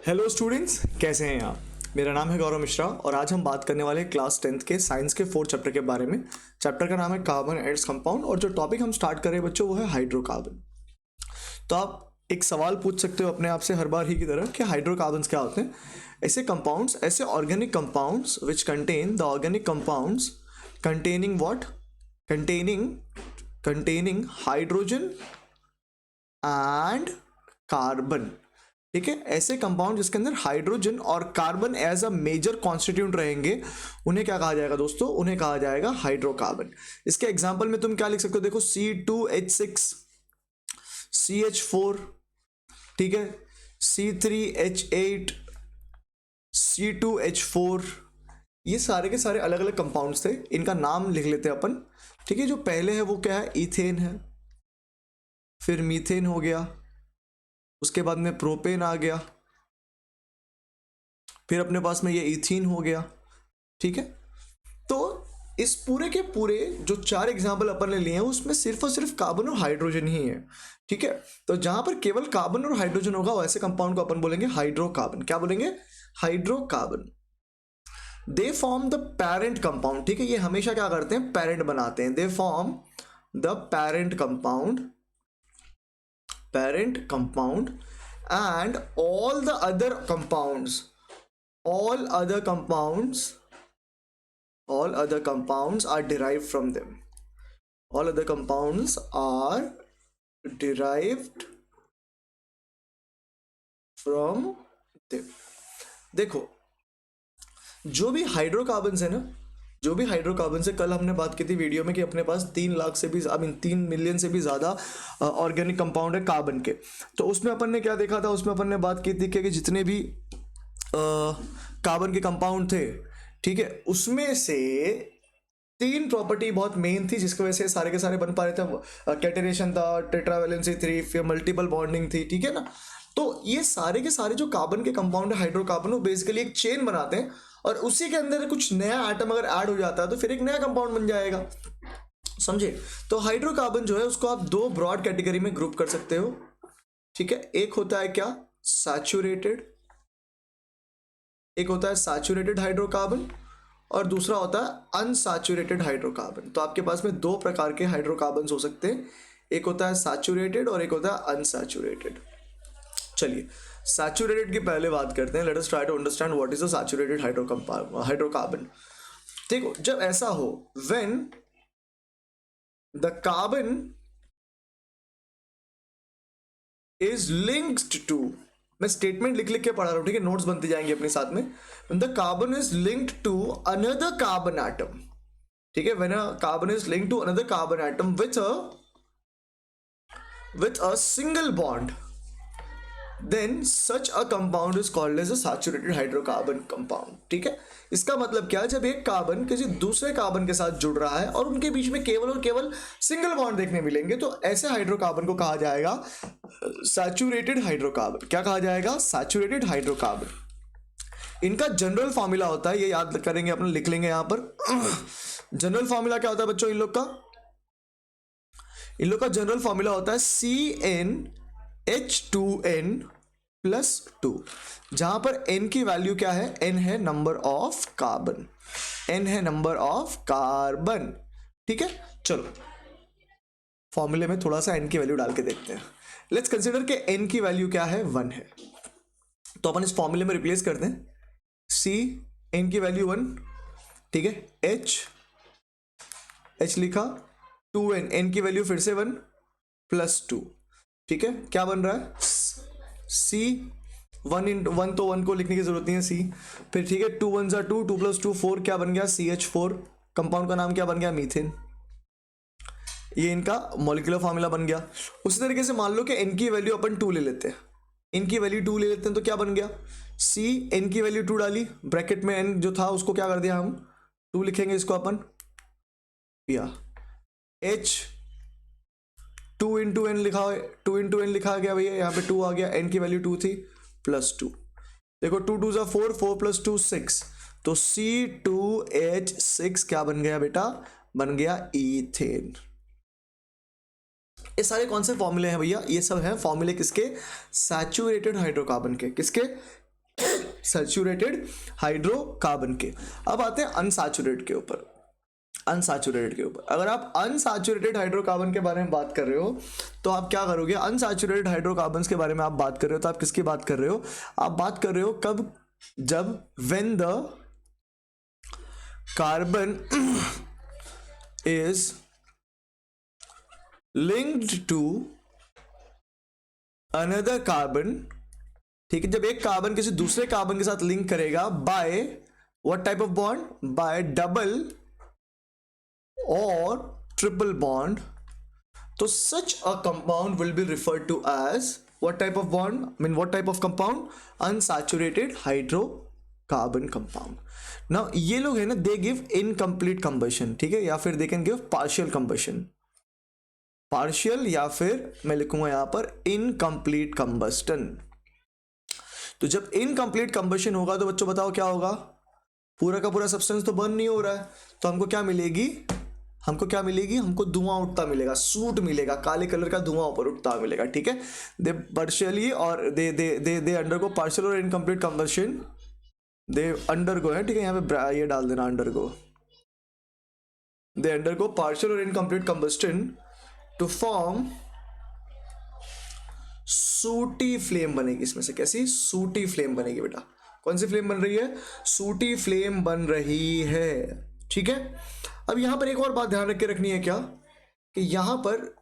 Hello students, कैसे हैं आप। मेरा नाम है गौरव मिश्रा और आज हम बात करने वाले हैं क्लास 10th के साइंस के 4th चैप्टर के बारे में। चैप्टर का नाम है कार्बन एंड इट्स कंपाउंड और जो टॉपिक हम स्टार्ट कर रहे हैं बच्चों वो है हाइड्रोकार्बन। तो आप एक सवाल पूछ सकते हो अपने आप से हर बार ही की तरह कि हाइड्रोकार्बन्स क्या होते हैं। ऐसे कंपाउंड्स, ऐसे organic compounds which contain the organic compounds containing what, containing hydrogen and carbon. ठीक है, ऐसे कंपाउंड जिसके अंदर हाइड्रोजन और carbon as a major constituent रहेंगे उन्हें क्या कहा जाएगा दोस्तों, उन्हें कहा जाएगा हाइड्रोकार्बन। इसके एग्जांपल में तुम क्या लिख सकते हो, देखो C2H6, CH4, ठीक है, C3H8, C2H4, ये सारे के सारे अलग अलग कंपाउंड्स थे। इनका नाम लिख लेते हैं अपन। ठीक है, जो पहले है वो क्या है, इथेन है, फिर मीथेन हो गया, उसके बाद में प्रोपेन आ गया, फिर अपने पास में ये इथीन हो गया। ठीक है, तो इस पूरे के पूरे जो चार एग्जाम्पल अपन ने लिए हैं उसमें सिर्फ और सिर्फ कार्बन और हाइड्रोजन ही है। ठीक है, तो जहां पर केवल कार्बन और हाइड्रोजन होगा वैसे कंपाउंड को अपन बोलेंगे हाइड्रोकार्बन। क्या बोलेंगे, hydrocarbon. They form the parent compound. ठीक है, ये हमेशा क्या करते हैं, पेरेंट बनाते हैं। They form the parent compound, and all the other compounds, all other compounds are derived from them. All other compounds are derived from them. देखो, जो भी हाइड्रोकार्बन्स है ना, जो भी हाइड्रोकार्बन से कल हमने बात की थी वीडियो में कि अपने पास 3 लाख से भी 3 मिलियन से भी ज़्यादा ऑर्गेनिक कंपाउंड है कार्बन के। तो उसमें अपन ने क्या देखा था, उसमें अपन ने बात की थी कि जितने भी कार्बन के कंपाउंड थे, ठीक है, उसमें से 3 प्रॉपर्टी बहुत मेन थी जिसकी वजह से सारे के सारे बन पा रहे थे। कैटेनेशन था, टेट्रावैलेंसी थी, फिर मल्टीपल बॉन्डिंग थी। ठीक है ना, तो ये सारे के सारे जो कार्बन के कंपाउंड है हाइड्रोकार्बन, वो बेसिकली एक चेन बनाते हैं और उसी के अंदर कुछ नया एटम अगर ऐड हो जाता है तो फिर एक नया कंपाउंड बन जाएगा। समझे। तो हाइड्रोकार्बन जो है उसको आप 2 ब्रॉड कैटेगरी में ग्रुप कर सकते हो। ठीक है, एक होता है क्या, सैचुरेटेड, एक होता है सैचुरेटेड हाइड्रोकार्बन और दूसरा होता है अनसैचुरेटेड हाइड्रोकार्बन। तो आपके पास में 2 प्रकार के हाइड्रोकार्बन हो सकते हैं, एक होता है सैचुरेटेड और एक होता है अनसैचुरेटेड। चलिए सैचुरेटेड की पहले बात करते हैं। Let us try to understand what is a saturated hydrocarbon. देखो, जब ऐसा हो, when the carbon is linked to, मैं स्टेटमेंट लिख लिख के पढ़ा रहा हूं, ठीक है, नोट्स बनती जाएंगे अपने साथ में। When the carbon is linked to another carbon atom, ठीक है, when a carbon is linked to another carbon atom with a single bond, then such a compound is called as a saturated hydrocarbon compound। ठीक है, इसका मतलब क्या है, जब एक कार्बन किसी दूसरे कार्बन के साथ जुड़ रहा है और उनके बीच में केवल और केवल सिंगल बॉन्ड देखने मिलेंगे तो ऐसे हाइड्रोकार्बन को कहा जाएगा सैचुरेटेड हाइड्रोकार्बन। क्या कहा जाएगा, सैचुरेटेड हाइड्रोकार्बन। इनका जनरल फॉर्मूला होता है, ये याद करेंगे अपन, लिख लेंगे यहां पर। जनरल फॉर्मूला क्या होता है बच्चों, इन लोग का जनरल फॉर्मूला होता है CnH2n+2, जहां पर n की वैल्यू क्या है, n है नंबर ऑफ कार्बन, n है नंबर ऑफ कार्बन। ठीक है, चलो फॉर्मूले में थोड़ा सा n की वैल्यू डाल के देखते हैं। लेट्स कंसीडर के n की वैल्यू क्या है, 1 है, तो अपन इस फॉर्मूले में रिप्लेस करते हैं। C, n की वैल्यू 1, ठीक है, H लिखा, 2n, n की वैल्यू फिर से 1 +2। ठीक है, क्या बन रहा है, C 1 तो 1 को लिखने की जरूरत नहीं है, C। फिर ठीक है, 2 1 2, 2 + 2 4, क्या बन गया, CH4। कंपाउंड का नाम क्या बन गया, मीथेन। ये इनका मॉलिक्यूलर फॉर्मूला बन गया। उसी तरीके से मान लो कि n की वैल्यू अपन 2 ले लेते हैं, इनकी वैल्यू 2 ले लेते हैं, तो क्या बन गया, C, n की वैल्यू 2 डाली, ब्रैकेट में n जो था उसको क्या कर दिया हम 2 लिखेंगे, इसको अपन या H 2 × n लिखा, 2 × n लिखा गया भैया, यहाँ पे 2 आ गया, n की वैल्यू 2 थी, +2। देखो 2 2 4, 4 + 2 6, तो C2H6 क्या बन गया बेटा, बन गया ईथेन। ये सारे कौन से फॉर्मूले हैं भैया, ये सब हैं फॉर्मूले किसके, सैचुरेटेड हाइड्रोकार्बन के। किसके, सैचुरेटेड हाइड्रोकार्बन के। अब आते हैं अनसैचुरेटेड के ऊपर। अनसैचुरेटेड के ऊपर अगर आप अनसैचुरेटेड हाइड्रोकार्बन के बारे में बात कर रहे हो तो आप क्या करोगे? अनसैचुरेटेड हाइड्रोकार्बन्स के बारे में आप बात कर रहे हो तो आप किसकी बात कर रहे हो? आप बात कर रहे हो कब? जब when the carbon is linked to another carbon, ठीक है, जब एक कार्बन किसी दूसरे कार्बन के साथ लिंक करेगा by what type of bond? Bye double और ट्रिपल बॉन्ड, तो such a compound will be referred to as what type of bond? I mean what type of compound? Unsaturated hydrocarbon compound. Now ये लोग है ना, they give incomplete combustion, ठीक है, या फिर they can give partial combustion, partial या फिर मैं लिखूंगा यहां पर incomplete combustion। तो जब incomplete combustion होगा तो बच्चों बताओ क्या होगा? पूरा का पूरा सब्सटेंस तो बर्न नहीं हो रहा है, तो हमको क्या मिलेगी? हमको क्या मिलेगी? हमको धुआं उठता मिलेगा, सूट मिलेगा, काले कलर का धुआं ऊपर उठता मिलेगा, ठीक है। दे पार्शियली और दे अंडरगो पार्शियल और इनकम्प्लीट कंबशन, दे अंडरगो है, ठीक है, यहाँ पे ये डाल देना अंडरगो, दे अंडरगो पार्शियल और incomplete combustion to form sooty flame बनेगी इसमें से। कैसी? सूटी फ्लेम बनेगी बेटा। कौन सी फ्लेम बन रही है? सूटी फ्लेम बन रही है, ठीक है। अब यहां पर एक और बात ध्यान रख के रखनी है क्या, कि यहां पर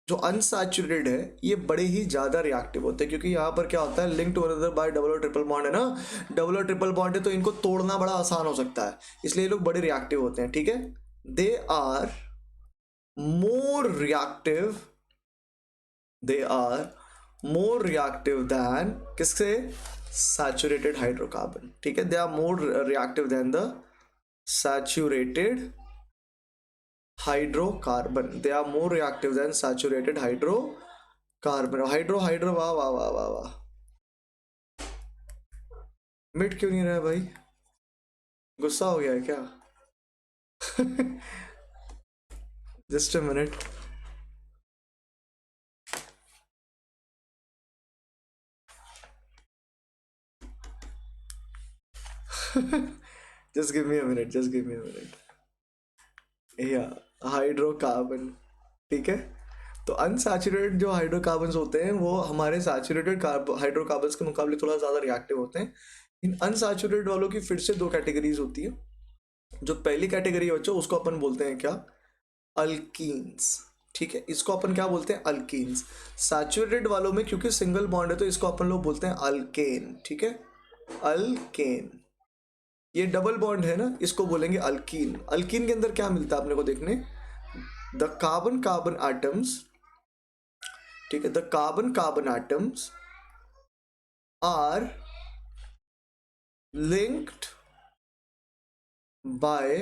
जो अनसैचुरेटेड है ये बड़े ही ज्यादा रिएक्टिव होते हैं, क्योंकि यहां पर क्या होता है, link to another by double और ट्रिपल बॉन्ड है ना, डबल और ट्रिपल बॉन्ड है तो इनको तोड़ना बड़ा आसान हो सकता है, इसलिए ये लोग बड़े रिएक्टिव होते हैं, ठीक है। They are more reactive, they are more reactive than किससे? सैचुरेटेड हाइड्रोकार्बन, ठीक है। They are more reactive than the saturated hydrocarbon, they are more reactive than saturated hydrocarbon. Hydro वाह वाह वाह वाह वाह, मिट क्यों नहीं रहा है भाई? गुस्सा हो गया है क्या? Just a minute. just give me a minute, just give me a minute। या हाइड्रोकार्बन, ठीक है। तो अनसैचुरेटेड जो हाइड्रोकार्बन्स होते हैं वो हमारे सैचुरेटेड हाइड्रोकार्बन्स के मुकाबले थोड़ा ज़्यादा रिएक्टिव होते हैं। इन अनसैचुरेटेड वालों की फिर से दो कैटेगरीज होती है। जो पहली कैटेगरी है बच्चों, उसको अपन बोलते हैं क्या? अल्कीन्स, ठीक है, इसको अपन क्या बोलते हैं? अल्कीन्स। सैचुरेटेड वालों में क्योंकि सिंगल बॉन्ड है तो इसको अपन लोग बोलते हैं अल्केन, ठीक है, अल्केन। ये डबल बॉन्ड है ना, इसको बोलेंगे अल्कीन। अल्कीन के अंदर क्या मिलता है अपने को देखने? द कार्बन कार्बन एटम्स, ठीक है, the carbon carbon atoms are linked by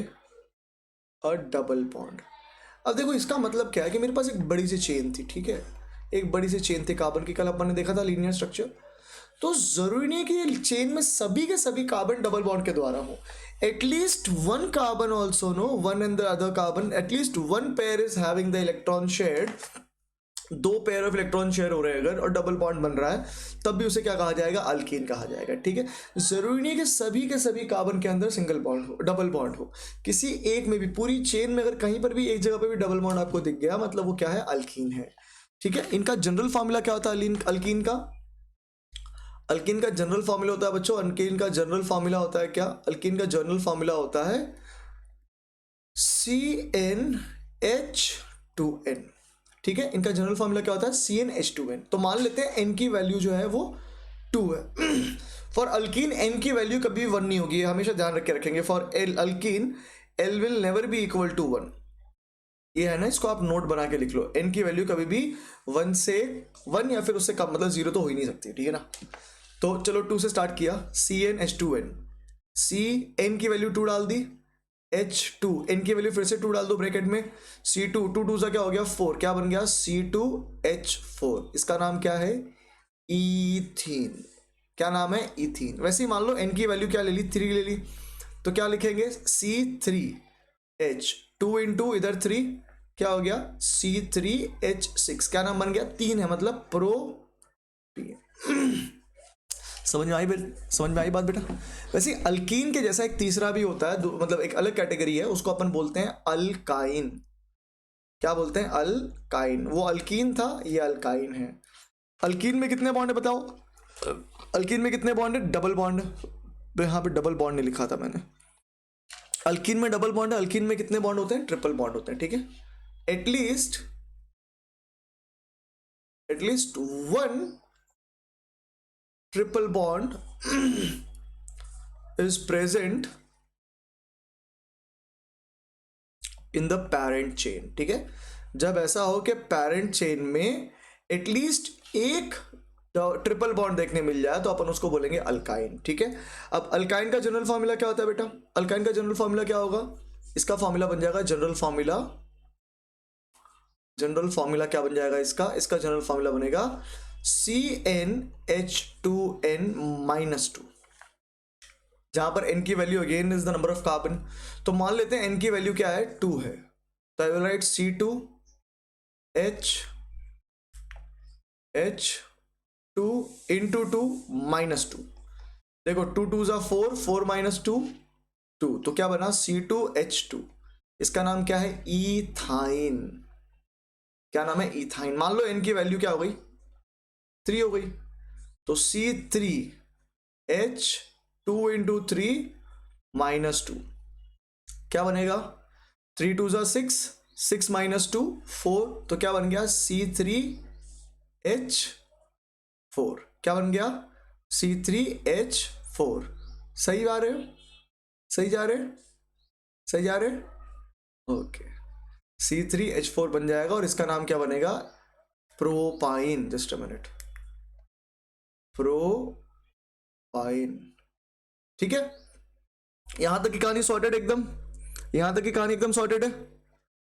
a double bond. अब देखो इसका मतलब क्या है कि मेरे पास एक बड़ी सी चेन थी, ठीक है, एक बड़ी सी चेन थी कार्बन की, कल अपन ने देखा था लीनियर स्ट्रक्चर। तो जरूरी नहीं है कि चेन में सभी के सभी कार्बन डबल बॉन्ड के द्वारा हो। At least one carbon also no one and the other carbon, at least one pair is having the electron share, दो पेयर ऑफ इलेक्ट्रॉन शेयर हो रहे हैं अगर और डबल बॉन्ड बन रहा है, तब भी उसे क्या कहा जाएगा? अल्कीन कहा जाएगा, ठीक है। जरूरी नहीं कि सभी के सभी कार्बन के अंदर सिंगल बॉन्ड हो, डबल बॉन्ड हो। किसी एक में भी, पूरी चेन में अगर कहीं पर भी एक जगह पे भी डबल बॉन्ड आपको दिख गया, मतलब वो क्या है? अल्कीन है, ठीक है। इनका जनरल फॉर्मूला क्या होता है अल्कीन का? अल्कीन का जनरल फॉर्मूला होता है बच्चों, अल्कीन का जनरल फॉर्मूला होता है क्या? अल्कीन का जनरल फॉर्मूला होता है CnH2n, ठीक है। इनका जनरल फॉर्मूला क्या होता है? CnH2n। तो मान लेते हैं n की वैल्यू जो है वो 2 है। फॉर अल्कीन n की वैल्यू कभी भी 1 नहीं होगी, हमेशा ध्यान रख के रखेंगे। For alkene L will never be equal to 1, ये है ना, इसको आप नोट बना के लिख लो। n की वैल्यू कभी भी 1 या फिर उससे कम, मतलब 0 तो हो ही नहीं सकती, ठीक है ना। तो चलो 2 से स्टार्ट किया, CnH2n, C n की वैल्यू 2 डाल दी, H2 n की वैल्यू फिर से 2 डाल दो ब्रैकेट में, C2 2 2 सा क्या हो गया? 4, क्या बन गया? C2H4। इसका नाम क्या है? ईथीन। क्या नाम है? ईथीन। वैसे ही मान लो n की वैल्यू क्या ले ली? 3 ले ली, तो क्या लिखेंगे? C3H2 इंटू इधर 3, क्या हो गया? C3H6। क्या नाम बन गया? 3 है, मतलब प्रोपीन। समझ में आई बात बेटा? वैसे अल्कीन के जैसा एक तीसरा भी होता है, मतलब एक अलग कैटेगरी है, उसको अपन बोलते हैं अल्काइन। क्या बोलते हैं? अल्काइन। वो अल्कीन था, ये अल्काइन है। अल्कीन में कितने बॉन्ड है बताओ? अल्कीन में कितने बॉन्ड है? Double bond. यहाँ पे डबल बॉन्ड नहीं लिखा था मैंने। अल्कीन में डबल बॉन्ड है। अल्कीन में कितने बॉन्ड होते हैं? ट्रिपल बॉन्ड होते हैं, ठीक है। At least one triple bond is present in the parent chain, ठीक है। जब ऐसा हो कि पेरेंट चेन में एटलीस्ट एक ट्रिपल बॉन्ड देखने मिल जाए तो अपन उसको बोलेंगे अल्काइन, ठीक है। अब अल्काइन का जनरल फॉर्मूला क्या होता है बेटा? अल्काइन का जनरल फॉर्मूला क्या होगा? इसका फॉर्मूला बन जाएगा जनरल फॉर्मूला क्या बन जाएगा इसका? इसका जनरल फॉर्मूला बनेगा CnH2n-2, जहां पर n की value again is the number of carbon. तो मान लेते हैं n की वैल्यू क्या है? 2 है, तो I will write C2H2 into 2 minus 2। देखो 2 2 जा 4, 4 माइनस 2 2, तो क्या बना? C2H2। इसका नाम क्या है? इथाइन। क्या नाम है? इथाइन। मान लो n की वैल्यू क्या हो गई? 3 हो गई, तो C3H2 इंटू 3 माइनस 2 क्या बनेगा? 3 2 जा 6, 6 माइनस 2 4, तो क्या बन गया? C3H4। क्या बन गया? C3H4। सही जा रहे हो? सही जा रहे? ओके, C3H4 बन जाएगा और इसका नाम क्या बनेगा? Propyne. Just a minute, propyne, ठीक है। यहां तक की कहानी सॉर्टेड एकदम? यहां तक की कहानी एकदम सॉर्टेड है?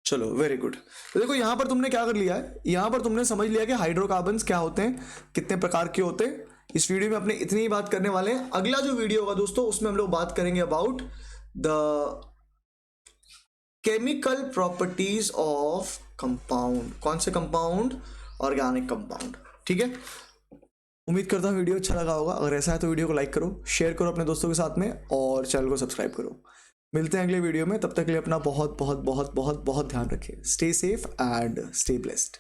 चलो वेरी गुड। तो देखो यहां पर तुमने क्या कर लिया है, यहां पर तुमने समझ लिया कि हाइड्रोकार्बन्स क्या होते हैं, कितने प्रकार के होते हैं। इस वीडियो में अपने इतनी ही बात करने वाले हैं। अगला जो वीडियो होगा दोस्तों, उसमें हम लोग बात करेंगे about the chemical properties of compound. कौन से कंपाउंड? ऑर्गेनिक कंपाउंड, ठीक है। उम्मीद करता हूँ वीडियो अच्छा लगा होगा। अगर ऐसा है तो वीडियो को लाइक करो, शेयर करो अपने दोस्तों के साथ में, और चैनल को सब्सक्राइब करो। मिलते हैं अगले वीडियो में, तब तक के लिए अपना बहुत बहुत बहुत बहुत बहुत ध्यान रखिए। Stay safe and stay blessed.